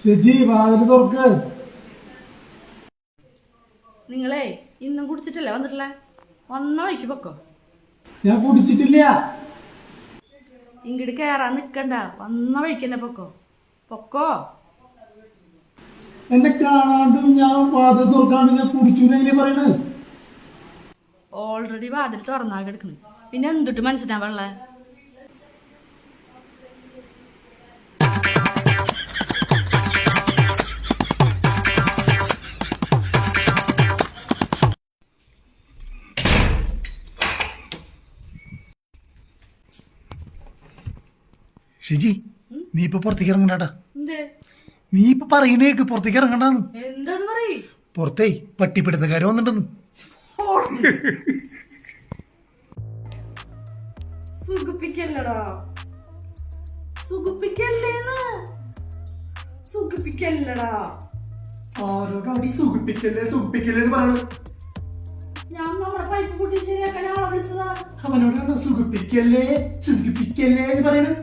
രജി വാതിൽ തുറക്ക്. നിങ്ങളെ ഇന്നും കുടിച്ചിട്ടല്ലേ വന്നിട്ടില്ലേ? വന്ന വഴിക്ക് പൊക്കോ. ഞാൻ കുടിച്ചിട്ടില്ല. ഇങ്ങോട്ട് കേറാൻ നിക്കണ്ട, വന്ന വഴിക്ക് തന്നെ പൊക്കോ. പൊക്കോ. എന്നെ കാണാണ്ടും ഞാൻ വാതിൽ തുറക്കാണ്ടും ഞാൻ കുടിച്ചു എങ്ങനെ പറയണത്? ഓൾറെഡി വാതിൽ തുറന്നാ കിടക്കണ്, പിന്നെ എന്തിട്ട് മനസ്സിലാവുള്ള? ഷിജി, നീ ഇപ്പൊ പുറത്തേക്ക് ഇറങ്ങണ്ടാ. എന്തേ? നീ ഇപ്പൊ പറയണേക്ക് പുറത്തേക്ക് ഇറങ്ങണ്ടാന്ന്. എന്താന്ന് പറയ്? പുറത്തേ പട്ടിപ്പിടുത്തക്കാര് വന്നിട്ടുണ്ടെന്ന്. സുഖിപ്പിക്കല്ലടാ, സുഖിപ്പിക്കല്ലേന്ന്. സുഖിപ്പിക്കല്ലടാ. ആരോടാടി സുഖിപ്പിക്കല്ലേ സുഖിപ്പിക്കല്ലേ എന്ന് പറയണത്? ഞാൻ നമ്മുടെ പൈപ്പ് കൂട്ടി ശരിയാക്കാൻ ആളെ വിളിച്ചതാ. അവനോടാണ് സുഖിപ്പിക്കല്ലേ സുഖിപ്പിക്കല്ലേ എന്ന് പറയണത്.